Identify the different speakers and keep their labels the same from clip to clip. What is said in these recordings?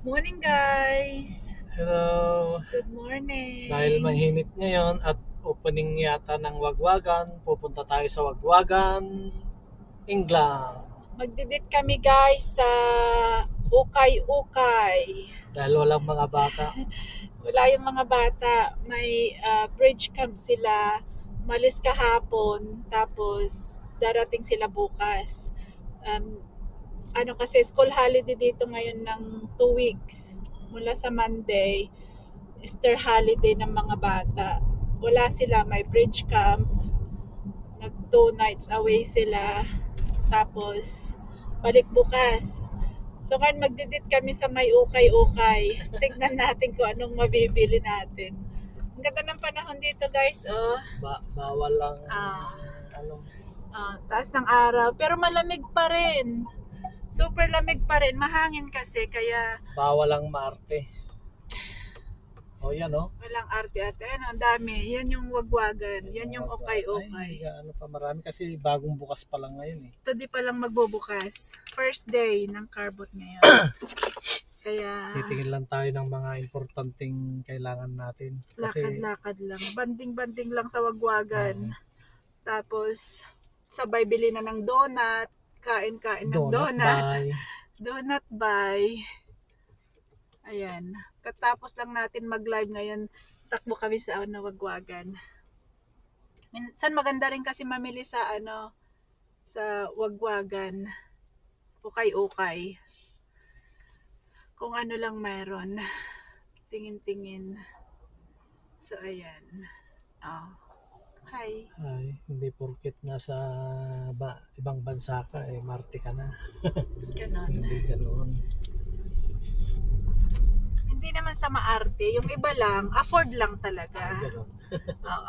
Speaker 1: Morning guys!
Speaker 2: Hello.
Speaker 1: Good morning!
Speaker 2: Dahil mainit ngayon at opening yata ng Wagwagan, pupunta tayo sa Wagwagan, England.
Speaker 1: Magdidit kami guys sa Ukay-Ukay.
Speaker 2: Dahil walang mga bata.
Speaker 1: Wala yung mga bata. May bridge camp sila. Malis kahapon. Tapos darating sila bukas. Kasi school holiday dito ngayon ng 2 weeks. Mula sa Monday, Easter holiday ng mga bata. Wala sila, may bridge camp. Nag 2 nights away sila. Tapos balik bukas. So ngayon magdidit kami sa may ukay-ukay. Tignan natin kung anong mabibili natin. Ang ganda ng panahon dito guys, oh.
Speaker 2: Bawal lang
Speaker 1: Taas ng araw. Pero malamig pa rin. Super lamig pa rin. Mahangin kasi, kaya
Speaker 2: bawal lang maarte. O yan o.
Speaker 1: walang arte-arte. Ang dami. Yan yung wagwagan. Yan yung ukay-ukay.
Speaker 2: Ano pa marami kasi bagong bukas pa lang ngayon eh.
Speaker 1: Ito di pa lang magbubukas. First day ng Carbot ngayon. Kaya
Speaker 2: Titingin lang tayo ng mga importanteng kailangan natin. Kasi
Speaker 1: lakad-lakad lang. Banding-banding lang sa wagwagan. Tapos sabay bili na ng donut. Kain-kain ng donut. Donut buy. Ayan. Katapos lang natin mag-live ngayon, takbo kami sa wagwagan. Minsan maganda rin kasi mamili sa sa wagwagan. Ukay-ukay. Kung ano lang meron. Tingin-tingin. So ayan. Hi.
Speaker 2: Ay, hindi porket nasa ibang bansa ka eh, Marte ka na.
Speaker 1: Ganon.
Speaker 2: Hindi ganoon.
Speaker 1: Hindi naman sa maarte. Yung iba lang, afford lang talaga.
Speaker 2: Ganoon.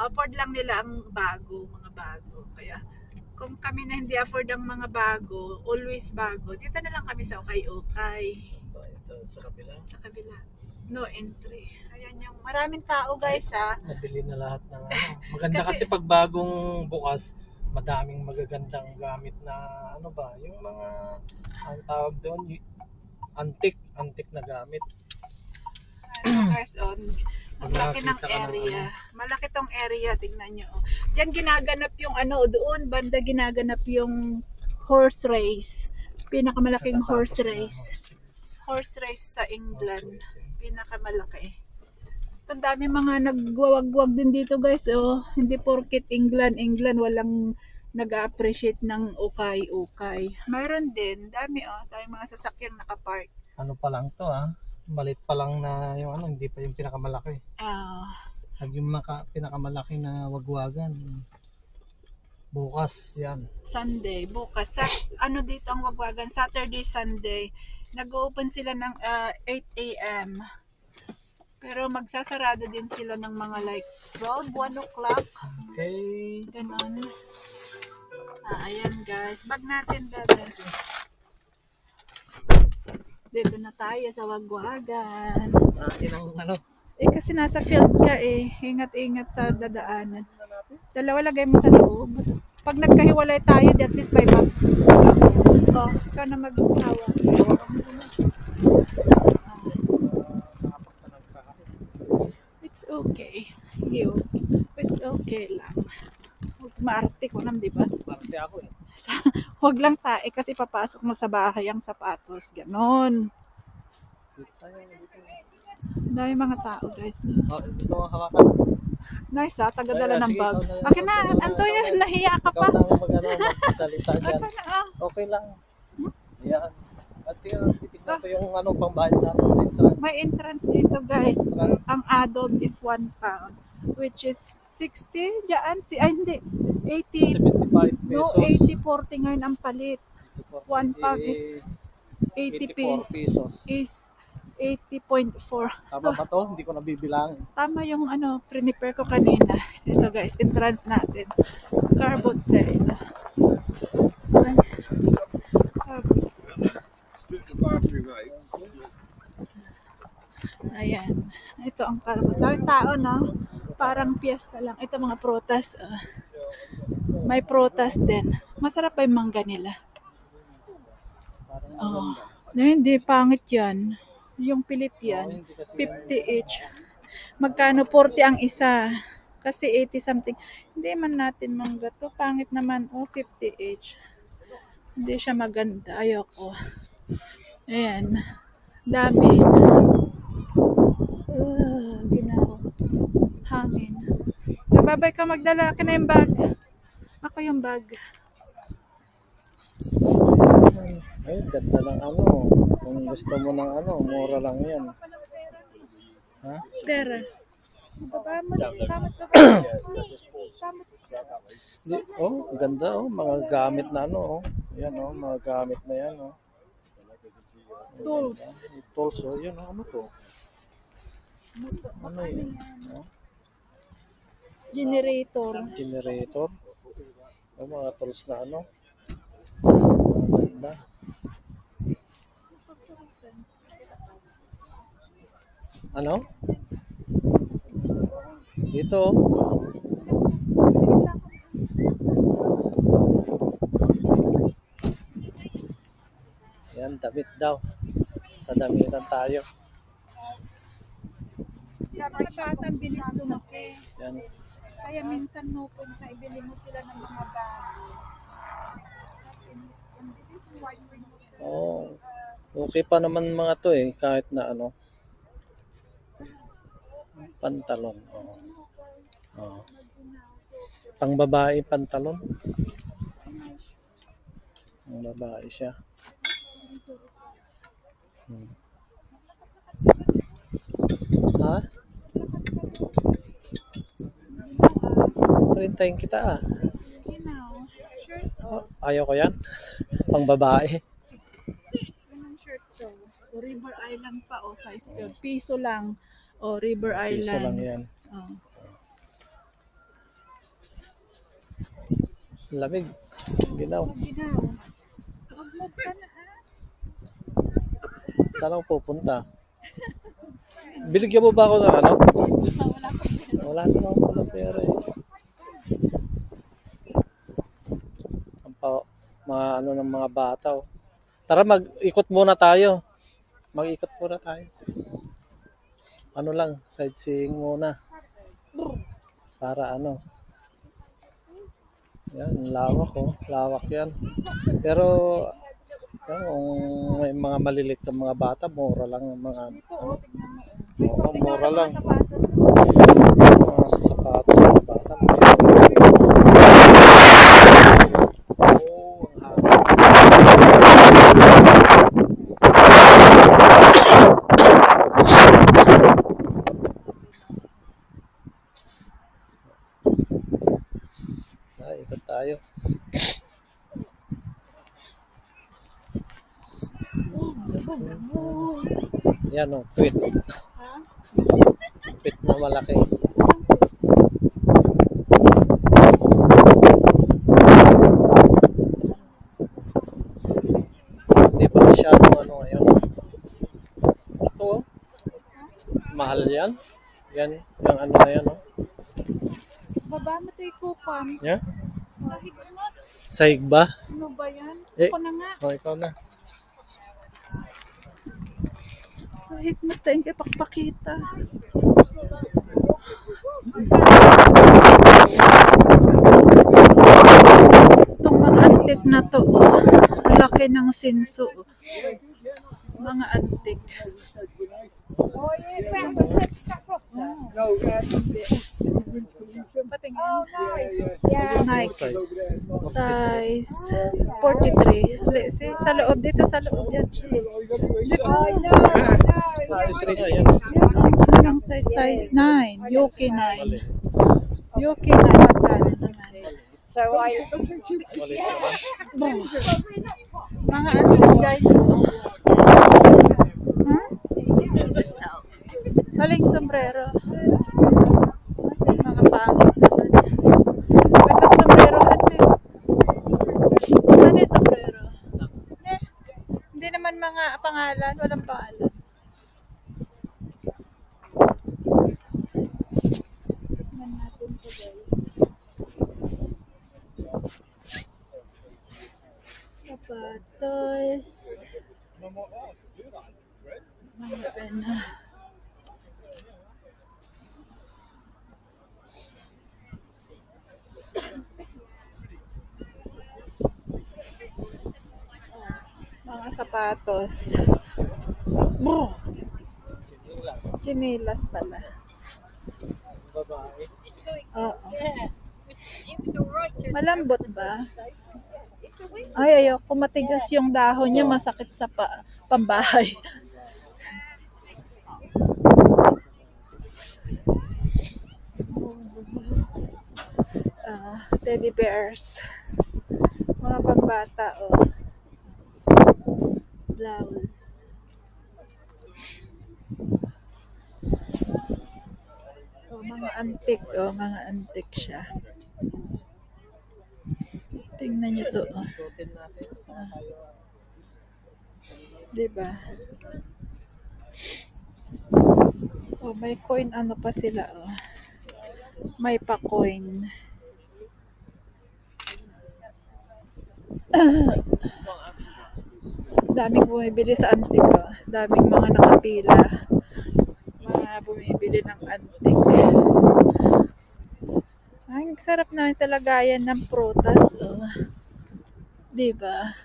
Speaker 1: Afford lang nila ang mga bago. Kaya kung kami na hindi afford ang mga bago, always bago, dito na lang kami sa ukay-ukay.
Speaker 2: Ito sa kabila.
Speaker 1: Sa kabila. No entry. Ayan yung maraming tao guys ha.
Speaker 2: Nabili na lahat ng Maganda kasi pag bagong bukas, madaming magagandang gamit na yung mga ang tawag doon, antique na gamit.
Speaker 1: Guys, ang laki ng area. Malaki tong area, tingnan nyo. Diyan ginaganap yung doon banda ginaganap yung horse race. Pinakamalaking horse race. Horse race sa England. Pinakamalaki. Ang dami mga nagwawagwag din dito guys. Hindi porket England, walang nag-appreciate ng ukay-ukay. Mayroon din, dami tayong mga sasakyang nakapark.
Speaker 2: Ano pa lang to Malit pa lang na yung hindi pa yung pinakamalaki. Yung pinakamalaki na wagwagan. Bukas yan.
Speaker 1: Sunday, bukas. Dito ang wagwagan, Saturday, Sunday. Nag-open sila ng 8 a.m. Pero magsasarado din sila ng mga like 12, 1 o'clock.
Speaker 2: Okay.
Speaker 1: Ganon. Ayan guys. Bag natin dati. Dito na tayo sa wagwagan. Kasi nasa field ka eh. Ingat-ingat sa dadaanan. Dalawa lagay mo sa loob. Pag nagkahiwalay tayo, at least may bag. Ikaw na mag-hawak. It's okay. It's okay lang. Huwag maarte ko nam, di ba?
Speaker 2: Maarte ako eh.
Speaker 1: Huwag lang tae kasi papasok mo sa bahay ang sapatos. Ganon. Dahil mga tao guys.
Speaker 2: Gusto mo hawakan?
Speaker 1: Nice tagadala ng bag. Akin na, Antoy, nahiya ka pa.
Speaker 2: Ikaw na magsalita dyan. Okay lang. Yan. At titignan ko yung pangbayad natin sa entrance.
Speaker 1: May entrance dito guys. Ang adult is £1. Which is 60 dyan. Hindi. 80.
Speaker 2: 75 pesos.
Speaker 1: No, 80-40 ngayon ang palit. £1 is 80
Speaker 2: pesos.
Speaker 1: Is 80.4.
Speaker 2: Tama ba to? Hindi ko nabibilang.
Speaker 1: Tama yung prepare ko kanina. Ito guys, entrance natin. Carbot sale. Carbot sale. Ayan. Ito ang Carbot. Daming tao no? Parang piyesta lang. Ito mga prutas. May prutas din. Masarap pa yung mangga nila. Hindi, pangit yan. Yung pilit
Speaker 2: Oo,
Speaker 1: yan.
Speaker 2: hindi kasi
Speaker 1: 50 each. Magkano 40 ang isa? Kasi 80 something. Hindi man natin mangga to. Pangit naman. Oh, 50 each. Hindi siya maganda. Ayoko. Ayan. Dami. Ginawa. Hangin. Babay ka magdala. Akin na yung bag. Ako yung bag.
Speaker 2: ay, ganda ng ano. Kung gusto mo ng ano, mura lang yan. Ha?
Speaker 1: Pera. Baba mo. Kamot ka ba? Kamot.
Speaker 2: Di, oh, ganda oh, mga gamit na ano oh. Yan oh, mga gamit na yan oh.
Speaker 1: Tools.
Speaker 2: Tools oh, yun oh, ano to? Ano yun? Oh,
Speaker 1: Generator.
Speaker 2: generator. Oh, mga tools na ano. Ganda. Ano? Dito oh. Yan, damit daw. Sa damitan tayo.
Speaker 1: Dapat batang bilis lumaki.
Speaker 2: Yan.
Speaker 1: Kaya minsan no, punta, ibili mo sila ng mga bag.
Speaker 2: Oh, okay pa naman mga to eh, kahit na ano. Pantalon. Oh. Oh. Pang babae pantalon. Pang babae siya. Hmm. Ha? Printayin kita ah.
Speaker 1: Ginaw. Shirt.
Speaker 2: Oh, ayaw ko yan. Pang babae.
Speaker 1: Anong shirt to? O River Island pa o size 12. Piso lang. O River Island.
Speaker 2: Piso lang yan.
Speaker 1: Oh.
Speaker 2: Lamig. Ginaw.
Speaker 1: Ginaw. Huwag ka na ha.
Speaker 2: Saan ako pupunta? Biligyan mo ba ako ng ano?
Speaker 1: Wala ko sila.
Speaker 2: Wala naman pala pera eh. Ang mga ano ng mga bata oh. Tara mag-ikot muna tayo. Mag-ikot muna tayo. Ano lang, sightseeing muna. Para ano. Yan, lawak oh. Lawak yan. Pero yan, kung may mga malilit na mga bata, mura lang ang mga
Speaker 1: Ito o, tignan mo.
Speaker 2: Oo, mura lang.
Speaker 1: Sapatos.
Speaker 2: Mga sapatos ng bata. Oh, ang hangin. Ikot tayo. Yan o, tweet.
Speaker 1: Ha?
Speaker 2: Tweet na malaki. Hindi pa masyadong ano ngayon. Ito oh. Mahal yan. Yan, yung ano na yan oh.
Speaker 1: Baba mo tayo kupam.
Speaker 2: Yeah?
Speaker 1: Sahig mo.
Speaker 2: Sahig ba?
Speaker 1: Ano ba yan?
Speaker 2: Eh.
Speaker 1: Ako na nga.
Speaker 2: Oh, ikaw na.
Speaker 1: Sahig mo tayo kay pakpakita. Itong mga antik na to. Laki ng sinso. Mga antik. Nike.
Speaker 2: Size.
Speaker 1: Size 43. Let's see, sa loob dito, sa loob yan. Dito.
Speaker 2: Sri na yan.
Speaker 1: Anong size? Size 9. Yuki 9. Yuki 9. Magkano naman?
Speaker 2: Mali naman.
Speaker 1: Mga ano guys. Huh? Aling sombrero. Mga pangit naman. Ito sombrero ate. Ano yung sombrero? Hindi naman mga pangalan. Walang pangalan. Tignan natin to guys. Sapatos. Mga pena. Mga sapatos. Bro, chinelas pala.
Speaker 2: Babae.
Speaker 1: Oo. Malambot ba? Ay, ayoko. Matigas yung dahon niya. Masakit sa pambahay. Teddy bears. Mga pambata, oh. Blouse. Oh, mga antique. Oh, mga antique siya. Tingnan niyo to, oh.
Speaker 2: Suotin natin.
Speaker 1: Diba? Oh, may coin ano pa sila, oh. May pa-coin. Daming bumibili sa antique, oh. Daming mga nakapila. Mga bumibili ng antique. Ay, ang sarap naman talaga yan ng prutas, oh. Diba?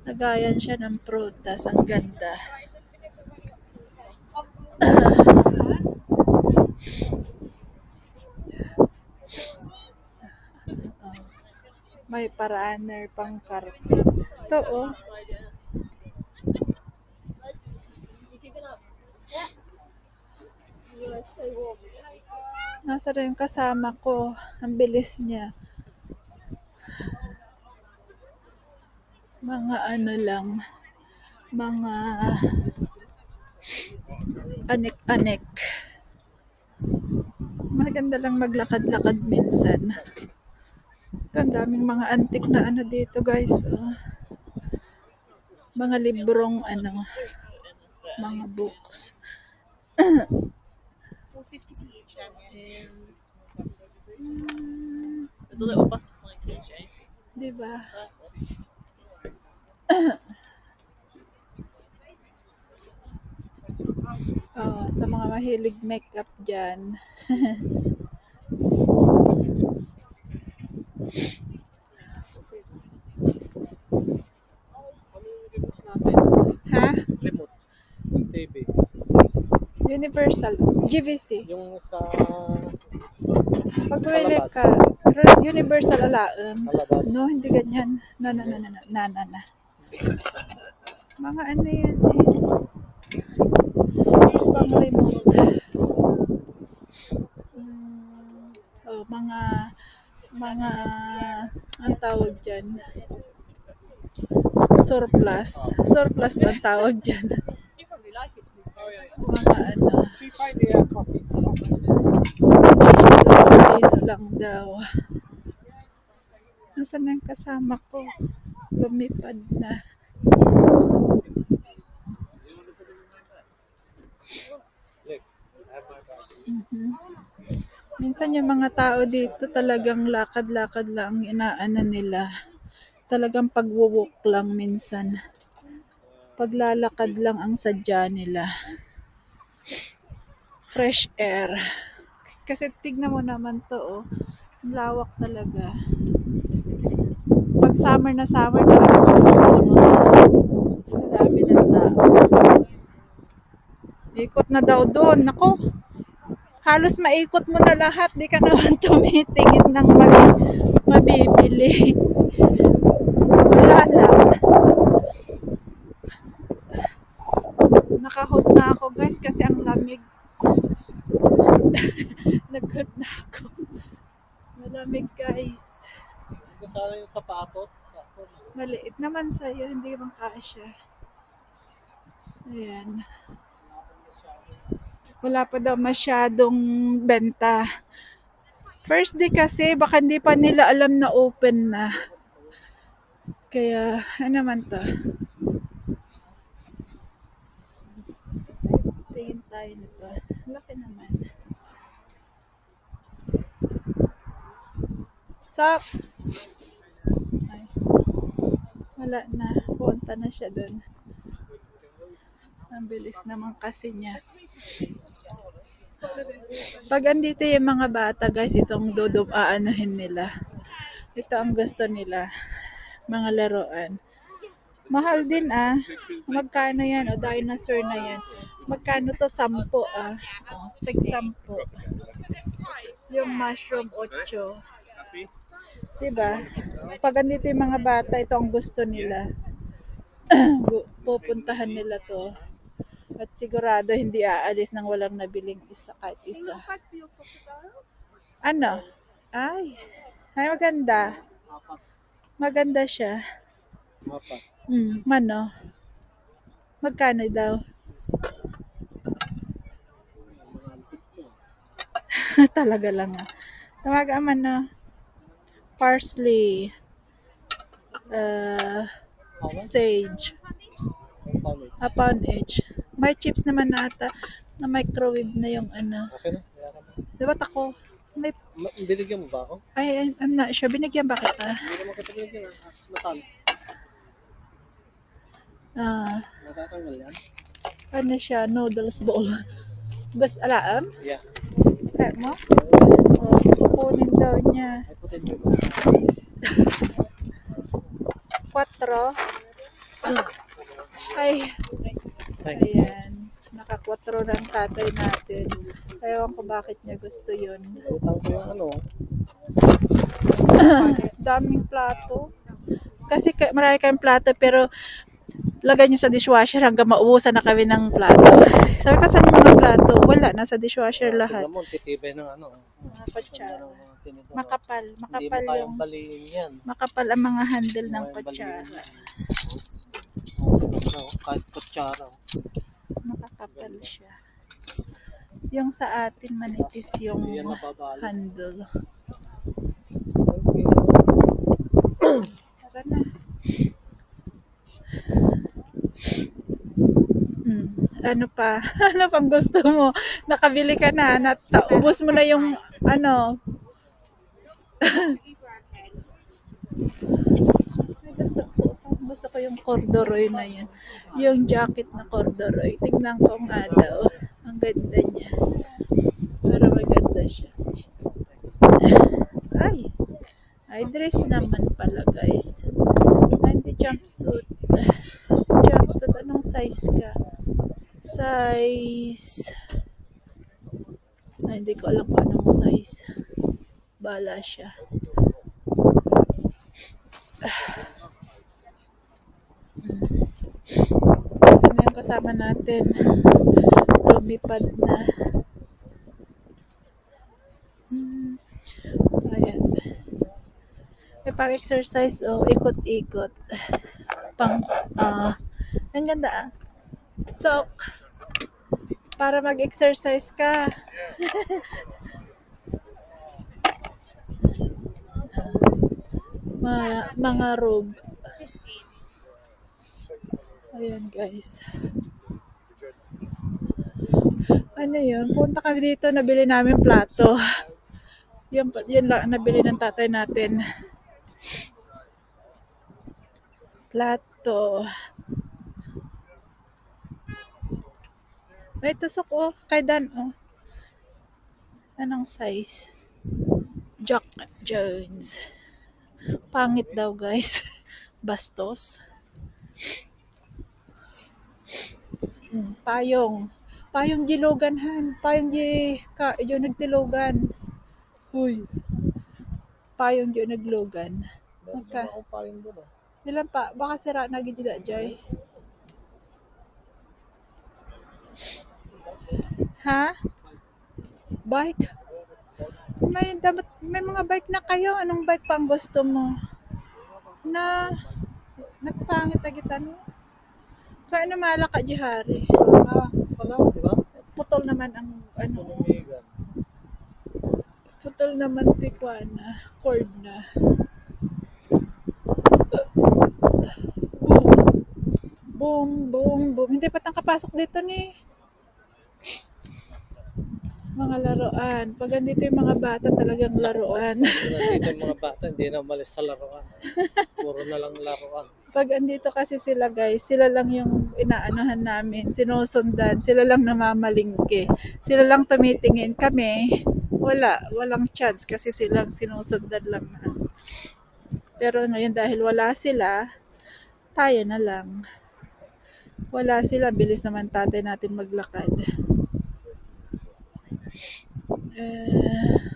Speaker 1: Nagayan siya ng prutas. Ang ganda. May pa-runner pang carpet. Ito, oh. Nasa rin yung kasama ko. Ang bilis niya. Mga ano lang. Mga anek-anek. Maganda lang maglakad-lakad minsan. Ang daming mga antik na ano dito, guys. Oh. Mga librong ano. Mga books.
Speaker 3: 450p each There's a little butterfly keychain.
Speaker 1: Diba? Oh, sa mga mahilig makeup dyan. Ha?
Speaker 2: Remote. TV.
Speaker 1: Universal. GVC.
Speaker 2: Yung sa
Speaker 1: Pag bumili
Speaker 2: labas.
Speaker 1: ka, Universal alaam.
Speaker 2: Sa labas.
Speaker 1: No, hindi ganyan. Na. Mga ano yan eh. Pang remote. Oh, mga ang tawag dyan. Surplus. Surplus ba ang tawag dyan?
Speaker 3: You probably like it.
Speaker 1: Mga ano.
Speaker 2: coffee.
Speaker 1: Piso lang daw. Nasaan na yung kasama ko? Lumipad na. Minsan yung mga tao dito talagang lakad-lakad lang ang inaano nila. Talagang pag-walk lang minsan. Paglalakad lang ang sadya nila. Fresh air. Kasi tignan mo naman to, oh. Ang lawak talaga. Pag summer na summer talaga. Ang dami ng tao. Ikot na daw doon. Nako. Halos maikot mo na lahat. Di ka naman tumitingin ng mabibili. Wala lang. Naka-hood na ako, guys, kasi ang lamig. Nag-hood na ako. Malamig, guys.
Speaker 2: Sana yung sapatos. Kaso,
Speaker 1: Maliit naman sa'yo, hindi bang kasya. Ayan. Wala pa daw masyadong benta. First day kasi, baka hindi pa nila alam na open na. Kaya, ano naman to? Tingin tayo nito. Laki naman. Sup? Ay. Wala na. Punta na siya dun. Ang bilis naman kasi niya. Pag andito yung mga bata guys, itong aanuhin nila. Ito ang gusto nila. Mga laruan. Mahal din ah. Magkano yan? O dinosaur na yan. Magkano to? 10 ah. O, stick 10. Yung mushroom 8. Diba? Pag andito yung mga bata, ito ang gusto nila. Pupuntahan nila to. At sigurado hindi aalis nang walang nabiling isa kahit isa. Ano? Ay maganda. Maganda siya. Mano? Magkano daw? Talaga lang ah. Tawagan man no. Parsley. Sage. A pound each. May chips naman ata na microwave na yung ano.
Speaker 2: Okay na.
Speaker 1: Diba ako? May,
Speaker 2: Binigyan mo ba ako?
Speaker 1: I'm not sure. Binigyan ba kita?
Speaker 2: Hindi naman kita binigyan. Nasaan? Nakakanggal yan?
Speaker 1: Ano siya? Noodles bowl. Gusto alaam?
Speaker 2: Yeah.
Speaker 1: Kaya mo? Kukunin daw niya.
Speaker 2: Ay, putin mo.
Speaker 1: 4. Ay. Ayan. Naka-4 ng tatay natin. Ewan ko bakit niya gusto yun.
Speaker 2: Utang ko yung ano.
Speaker 1: Daming plato. Kasi marami kayong plato pero lagay niyo sa dishwasher hanggang maubusan na kami ng plato. Sabi ko sa mga plato, wala. Nasa dishwasher lahat.
Speaker 2: Tignan mo, titibay ng ano.
Speaker 1: Mga kutsara.
Speaker 2: Tinidor.
Speaker 1: Makapal.
Speaker 2: Hindi
Speaker 1: Makapal
Speaker 2: mo kayang
Speaker 1: yung
Speaker 2: baliin yan.
Speaker 1: makapal ang mga handle ng
Speaker 2: Kayang
Speaker 1: kutsara.
Speaker 2: Kahit kutsara.
Speaker 1: Makakapal siya. Yung sa atin manipis yung
Speaker 2: Hindi yan mababali.
Speaker 1: handle.
Speaker 2: Okay.
Speaker 1: Tara na. Ano pa? Ano pang gusto mo? Nakabili ka na. Ubos mo na yung ano. Gusto ko yung corduroy na yun. Yung jacket na corduroy. Tignan ko nga daw. Ang ganda niya. Pero maganda siya. Ay, dress naman pala guys. Ay, hindi jumpsuit. Jumpsuit, anong size ka? Size... Ay, hindi ko alam kung anong size. Bala siya. Saan na yung kasama natin? Lumipad na. Ayan. May pang-exercise ikot-ikot. Ang ganda ah. So, para mag-exercise ka. Mga robe. Ayan guys. Ano yun? Punta kami dito, nabili namin plato. Yun lang nabili ng tatay natin. Plato. May tusok kay Dan Anong size? Jack Jones. Pangit daw guys. Bastos. Payong. Payong giloganhan. Yung nagtilogan. Uy. Payong yung naglogan.
Speaker 2: Meron akong payong doon.
Speaker 1: Ilan pa? Baka sira na gidida jay. Ha? Bike? May mga bike na kayo. Anong bike pa ang gusto mo? Na nagpangit agitan mo? Kaya na malaka jihari.
Speaker 2: Pala, di ba?
Speaker 1: Putol naman ang
Speaker 2: Tumigan.
Speaker 1: putol naman tikwana. Cord na. Boom, boom, boom. Hindi pa tang kapasok dito ni. Mga laruan. Pag andito yung mga bata, talagang laruan.
Speaker 2: Nandito yung mga bata, hindi na umalis sa laruan. Puro na lang laruan.
Speaker 1: Pag andito kasi sila guys, sila lang yung inaanohan namin, sinusundan, sila lang namamalingke, sila lang tumitingin. Kami, walang chance kasi silang sinusundan lang na. Pero ngayon dahil wala sila, tayo na lang. Wala sila, bilis naman tatay natin maglakad. Eh,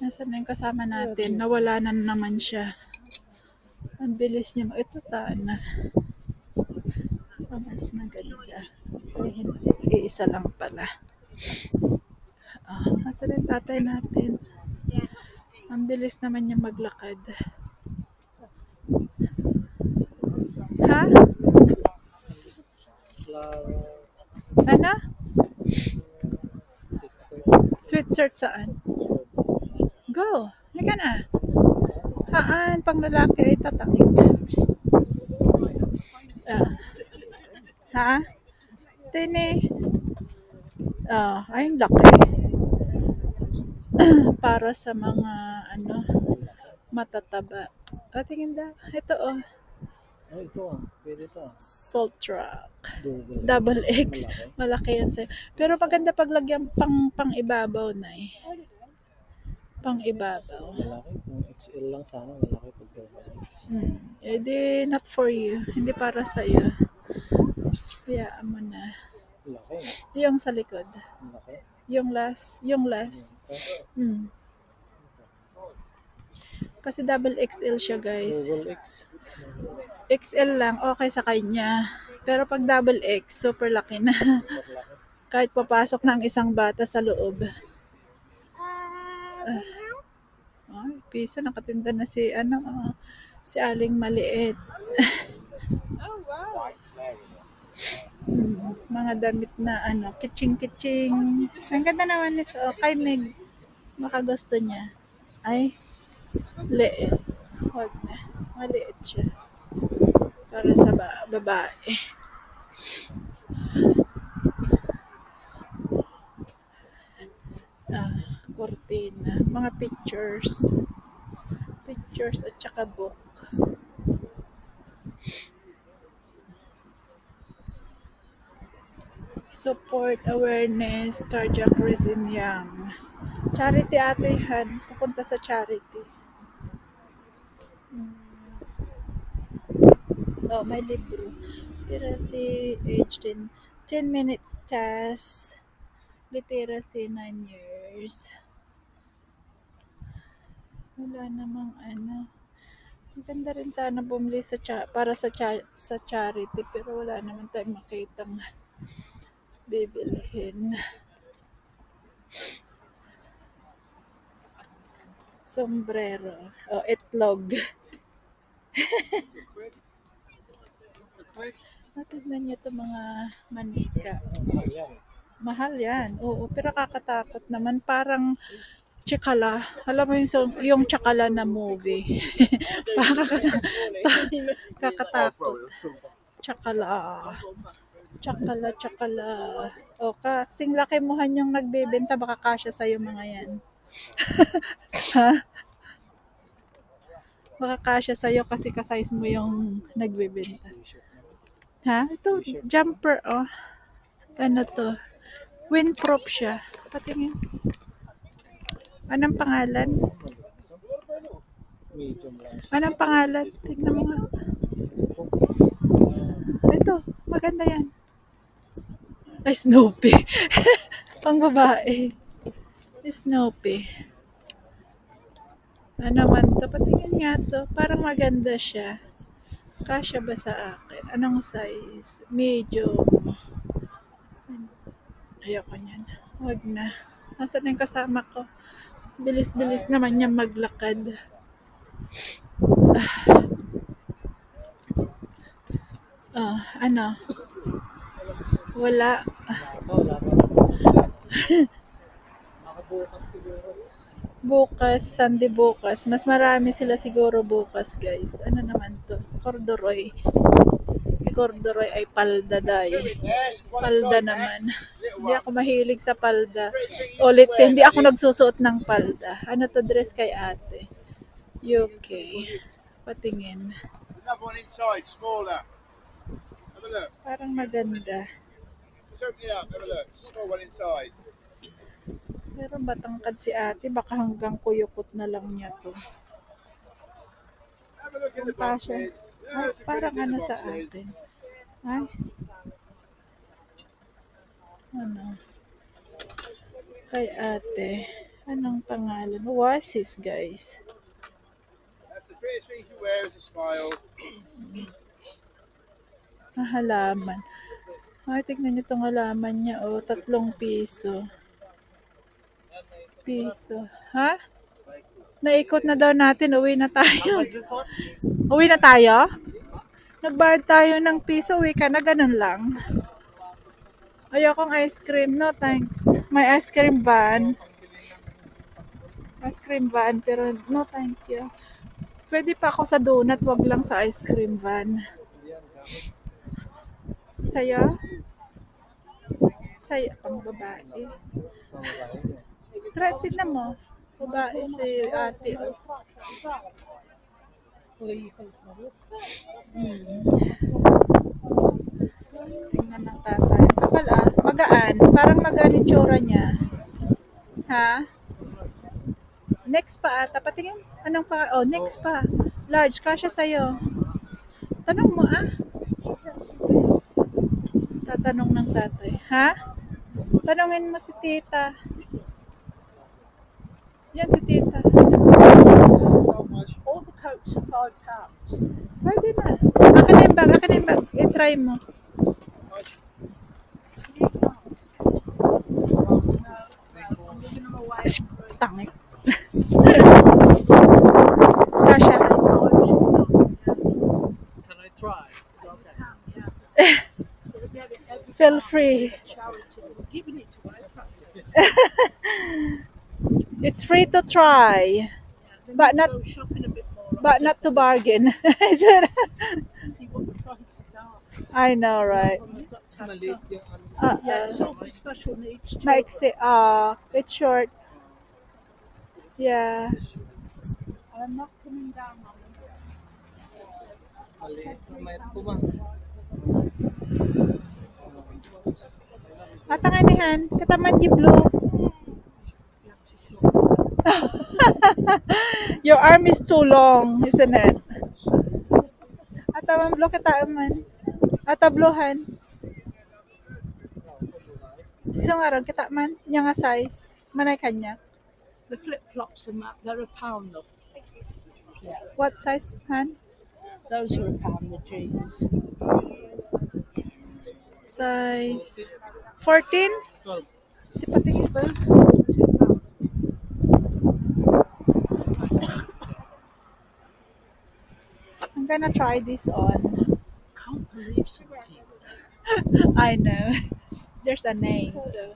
Speaker 1: Nasaan na yung kasama natin? Nawala na naman siya. Ang bilis niya. Ito sana. Mas maganda. Eh, hindi. Iisa lang pala. Nasaan yung tatay natin? Ang bilis naman niya maglakad. Ha? Ano? Sweet shirt saan? Go! Halika na. Haan, pang lalaki ay tatangik. Ha? Tini. Ay, laki. Para sa mga, matataba. Tingin daw. Ito,
Speaker 2: Ito pwede ito.
Speaker 1: Salt truck. Double X. Malaki yan sa'yo. Pero maganda paglagyan pang ibabaw na eh. Pang ibabaw.
Speaker 2: Malaki. Kung XL lang sana, malaki pag double X.
Speaker 1: Di not for you. Hindi para sa'yo. Hayaan mo na.
Speaker 2: Malaki.
Speaker 1: Yung sa likod.
Speaker 2: Malaki.
Speaker 1: Yung last. Kasi double XL siya guys.
Speaker 2: Double X.
Speaker 1: XL lang, okay sa kanya. Pero pag double X, super laki na. Kahit papasok ng isang bata sa loob. Piso, nakatinda na si Aling Maliit. Mga damit na kitching. Ang ganda naman nito. Kay Meg, makagusto niya. Ay, liit. Huwag na. Maliit siya. Para sa babae. Cortina. Mga pictures at saka book. Support awareness cardiac arrest in young. Charity ate Han. Pupunta sa charity. May libro. Literacy age 10 minutes test. Literacy 9 years. Wala namang Ang ganda rin sana bumili para sa charity pero wala naman tayong makitang bibilhin. Sombrero. Itlog. Tignan niyo ito mga manika. Mahal yan. Oo, pero kakatakot naman. Parang Chikala. Alam mo yung Chakala na movie. Kakatakot. Chakala. O, kasing laki muhan yung nagbebenta. Baka kasya sa'yo mga yan. Ha? Baka kasya sa'yo kasi kasize mo yung nagbebenta. Ha? Ito, jumper, Ano to? Windproof siya. Patingin. Anong pangalan? Anong pangalan? Tignan mo nga. Ito, maganda yan. Ay, Snoopy. Pang babae. Snoopy. Ano man to? Patingin nga to. Parang maganda siya. Kasya ba sa akin? Anong size? Medium. Ayoko niyan. Huwag na. Nasaan na yung kasama ko? Bilis-bilis naman niya maglakad. Wala. Bukas, Sunday bukas. Mas marami sila siguro bukas, guys. Ano naman to? Corduroy. corduroy ay palda dahil. Palda naman. Hindi ako mahilig sa palda. Ulit hindi ako nagsusuot ng palda. Ano to dress kay ate? UK. Patingin.
Speaker 4: Another one inside, smaller. Have a look.
Speaker 1: Parang maganda.
Speaker 4: Just open it up. Have a look. Small one inside.
Speaker 1: Pero batangkad si ate. Baka hanggang kuyukot na lang niya to.
Speaker 4: Have a look in the
Speaker 1: Passion.
Speaker 4: boxes.
Speaker 1: Ay,
Speaker 4: There's a
Speaker 1: parang
Speaker 4: finish in
Speaker 1: ano
Speaker 4: the
Speaker 1: sa
Speaker 4: boxes.
Speaker 1: atin. Ay. Ano? Kay ate. Anong pangalan? Oasis, guys.
Speaker 4: That's the prettiest thing you can wear is a smile.
Speaker 1: Halaman. Ay, tignan niyo itong halaman niya. Oh, 3 piso. Piso. Ha? Naikot na daw natin. Uwi na tayo. Uwi na tayo? Nagbayad tayo ng piso. Uwi ka na. Ganun lang. Ayokong ice cream. No, thanks. May ice cream van. Ice cream van. Pero no, thank you. Pwede pa ako sa donut. Wag lang sa ice cream van. Sa'yo? Sa'yo, pang babae. Try, tignan mo. Babae si ate. Oh. Tingnan ng tatay. Kapal ah. Magaan. Parang magaan yung tsura niya. Ha? Next pa ata. Patingin. Anong pa? Oh, next pa. Large. Kasya sa'yo. Tanong mo ah. Tatanong ng tatay. Ha? Tanongin mo si tita. Yan si tita.
Speaker 3: All the coats are £5.
Speaker 1: Pwede na. Akin na yung bag. Akin na yung bag. I-try mo. Tangik. Kasha.
Speaker 2: Can I try?
Speaker 1: Feel free. It's free to try. But not to bargain. Is it?
Speaker 3: See what the prices are.
Speaker 1: I know, right?
Speaker 2: Maliit yung ano.
Speaker 3: Yeah, it's all for special needs.
Speaker 1: Maiksi. It's short. Yeah.
Speaker 3: I'm not coming down on them.
Speaker 2: Maliit na may puma.
Speaker 1: Atanginihan. Kataman yung blue. Your arm is too long, isn't it? Ataman blue kataman. Atabluhan. Isang araw kita man. Nya nga size. Manay kanya.
Speaker 3: The flip flops and that, they're £1 though.
Speaker 1: What size, Han?
Speaker 3: Those are £1, the jeans.
Speaker 1: Size 14?
Speaker 2: 12.
Speaker 1: Di patingin ba? I'm gonna try this on.
Speaker 3: Can't believe some people.
Speaker 1: I know. There's a name, so.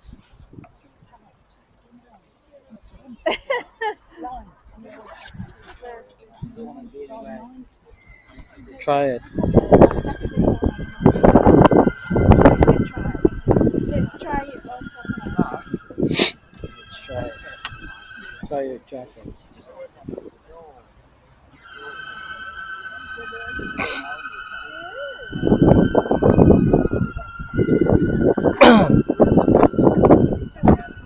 Speaker 2: Try it.
Speaker 1: Let's try it on.
Speaker 2: Let's try it. Let's try your jacket.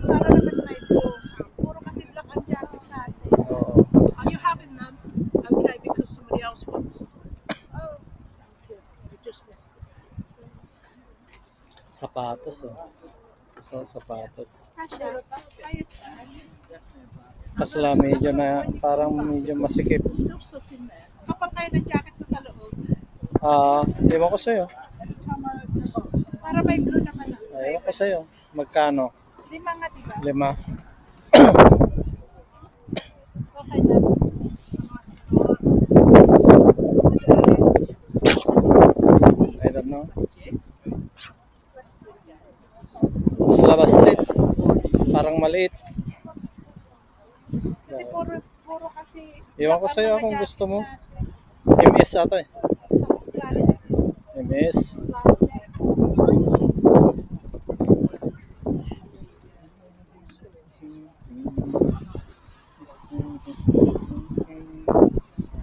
Speaker 1: Para naman may blue. Puro kasi black ang jacket natin.
Speaker 2: Oo.
Speaker 3: Are you having them? Okay, because somebody else wants them.
Speaker 1: Oh,
Speaker 3: You just missed it.
Speaker 2: Sapatos oh. Gusto ko sapatos.
Speaker 1: kasha. Ayos na.
Speaker 2: Kaso lang medyo na parang medyo masikip.
Speaker 3: There's still stuff in there.
Speaker 1: Kapag kayo ng jacket mo sa loob.
Speaker 2: Ewan ko sa'yo.
Speaker 1: Para may blue naman.
Speaker 2: Ewan ko sa'yo. Magkano?
Speaker 1: 5 nga, diba?
Speaker 2: 5.
Speaker 1: Okay na.
Speaker 2: I don't know. Mas labas set. Parang maliit.
Speaker 1: Kasi puro kasi
Speaker 2: Ewan ko
Speaker 1: black
Speaker 2: sa'yo
Speaker 1: ang mga
Speaker 2: kung
Speaker 1: jacket
Speaker 2: gusto mo.
Speaker 1: natin.
Speaker 2: MS ata eh.
Speaker 1: Classic.
Speaker 2: Miss.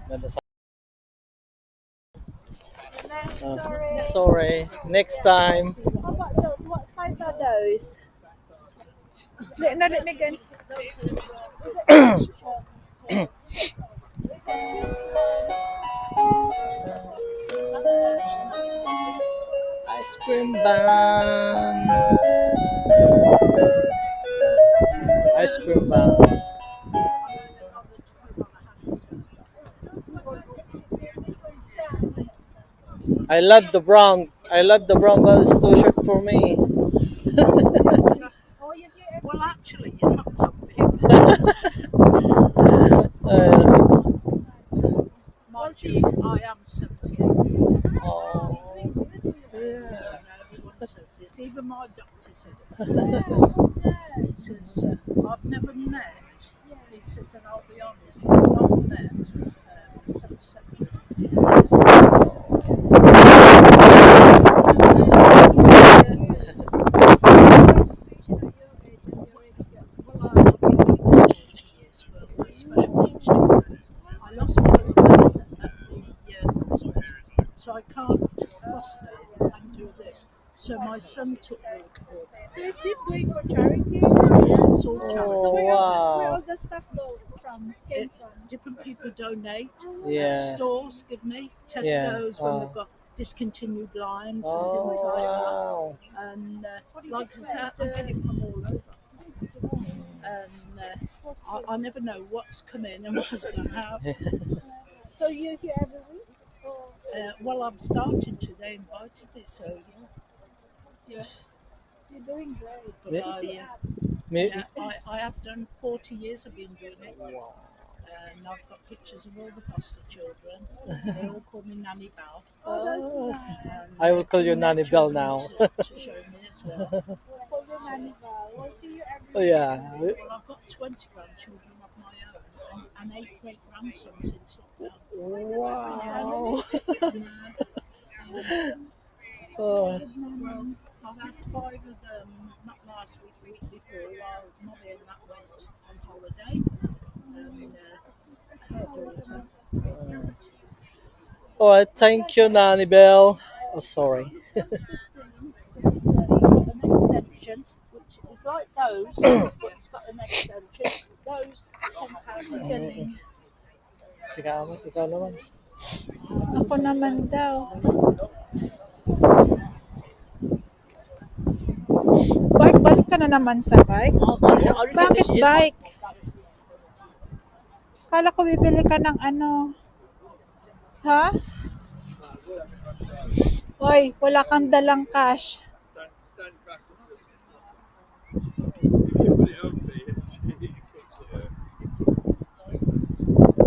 Speaker 2: Ganda sa sorry. Next time.
Speaker 1: How about those? What size are those? Let me go.
Speaker 2: Ice cream ban. Ice cream ban. I love the brown. I love the brown, but it's too short for me.
Speaker 3: Well, actually, you're not that big. Mind you, I am 78.
Speaker 2: Oh,
Speaker 3: And everyone says this. Even my doctor said it. He says, I've never met. He says, and I'll be honest, I've not met some 70. I lost my husband at the Christmas, so I can't foster and do this. So my son took me.
Speaker 1: So is this going for charity?
Speaker 3: It's all
Speaker 2: oh
Speaker 3: charity.
Speaker 1: Where
Speaker 2: wow.
Speaker 1: all the stuff go from? Came from?
Speaker 3: Different people donate.
Speaker 2: Yeah.
Speaker 3: Stores give me. Tesco's
Speaker 2: Yeah.
Speaker 3: when
Speaker 2: Oh.
Speaker 3: they've got discontinued lines and
Speaker 2: Oh
Speaker 3: things like
Speaker 2: wow.
Speaker 3: that. And like I said, I get it from all over. And I never know what's coming and what's going out.
Speaker 1: So you're here every week? Or
Speaker 3: Well, I'm starting to. They invited me, so yes.
Speaker 1: you're doing great.
Speaker 3: But
Speaker 2: Yeah.
Speaker 3: I have done 40 years. I've been doing it. And I've got pictures of all the foster children. They all call me Nanny Bell.
Speaker 2: Oh,
Speaker 3: And
Speaker 2: I will call you Nanny Bell
Speaker 3: children
Speaker 2: now.
Speaker 3: to show me as well.
Speaker 1: For your Hannibal. We'll see you every
Speaker 2: Oh yeah.
Speaker 3: Well, I've got 20 grandchildren of my own and 8 great grandsons since lockdown.
Speaker 2: Wow.
Speaker 3: And,
Speaker 2: Oh,
Speaker 3: well, I've had 5 of them, not last week, week before, while Molly and that went on holiday. And her daughter.
Speaker 2: oh, thank you, Nanny Bell. Oh, sorry.
Speaker 3: It's got an extension, which is like those, but it's got an extension. Those somehow are getting.
Speaker 2: Ikaw naman.
Speaker 1: Ako naman daw. Balik ka na naman sa bike? Bakit bike? Kala ko bibili ka ng ano. Ha? Hoy, wala kang dalang cash.
Speaker 4: Stand back. Put it on for you. See,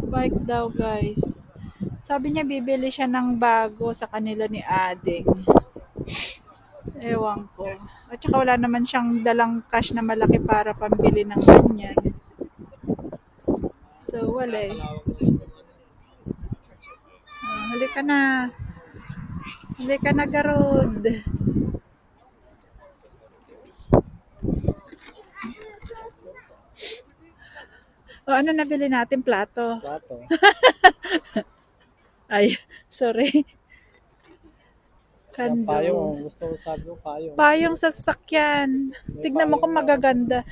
Speaker 1: Bike daw, guys. Sabi niya bibili siya ng bago sa kanila ni Ading. Ewan ko. At saka wala naman siyang dalang cash na malaki para pambili ng ganyan. So, wala eh. Halika na. Halika na, Garod. O, ano nabili natin? Plato.
Speaker 2: Plato.
Speaker 1: Ay, sorry.
Speaker 2: Yung payong.
Speaker 1: Candles.
Speaker 2: Gusto ko sabi mo payong.
Speaker 1: Payong sa sasakyan. Tignan mo kung magaganda.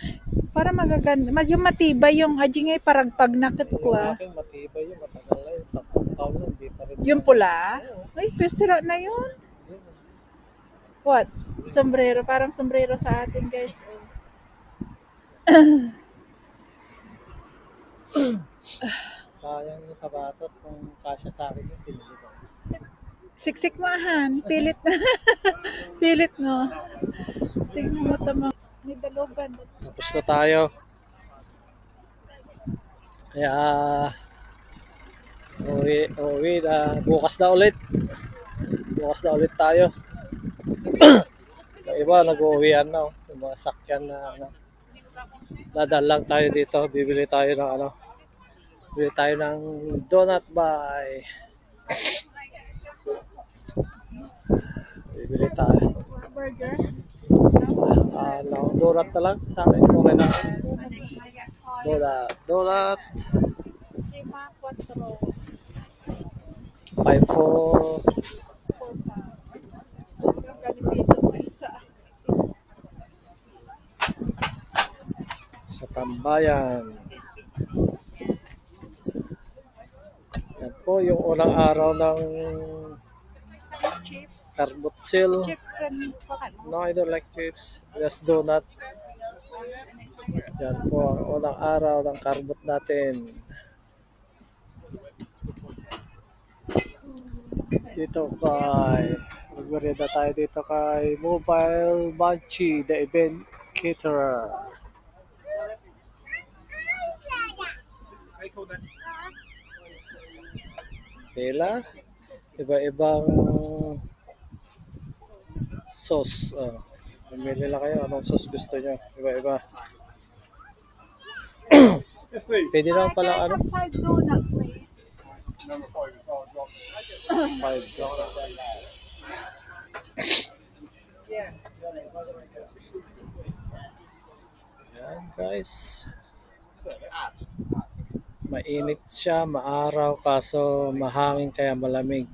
Speaker 1: Para magaganda. Yung matibay yung ajingay paragpag nakit ko ah.
Speaker 2: Akin matibay yun. Matagal na yun. 10 taon na. Hindi pa rin.
Speaker 1: Yung pula. Ay, pesera na yun. What? Sombrero. Parang sombrero sa atin, guys.
Speaker 2: Sayang yung sapatos kung kasya sa akin yung pinili ko.
Speaker 1: Siksik mo, Han. Pilit. Pilit mo. Tingnan mo tama. May dalugan.
Speaker 2: Tapos na tayo. Kaya uwi na. Bukas na ulit. Bukas na ulit tayo. Yung iba nag-uwian na. Yung mga sakyan na ano. Dadal lang tayo dito. Bibili tayo ng ano. Bibili tayo ng donut by tayo.
Speaker 1: Burger.
Speaker 2: No, donut na lang sa akin. Okay na. Donut.
Speaker 1: Lima, 4.
Speaker 2: 5 for
Speaker 1: 4 pa. Yung galipiso mo isa.
Speaker 2: sa Tambayan. Yan po yung unang araw ng
Speaker 1: Chips.
Speaker 2: Karbutsil.
Speaker 1: Chips kan pakai mo.
Speaker 2: No, I don't like chips. Just donut. Yan po ang unang araw ng karbut natin. Dito kay magmerienda tayo dito kay Mobile Banchi, the event caterer. Pila, iba-ibang sauce. Mamili lang kayo anong sauce gusto nyo. Iba-iba. Pwede naman pala ano?
Speaker 1: 5 donut, please.
Speaker 2: 5 lang. Yan guys. Mainit siya, maaraw kaso mahangin kaya malamig.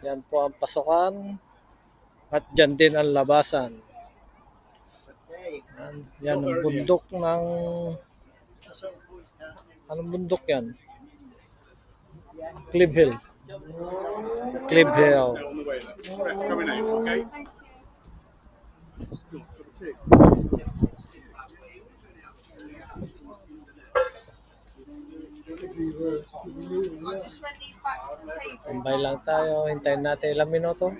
Speaker 2: Yan po ang pasukan at dyan din ang labasan. Yan ang bundok ng... Anong bundok yan? Cliff Hill. Cliff Hill.
Speaker 4: Coming in, okay?
Speaker 2: Tambay lang tayo. Hintayin natin ilang minuto.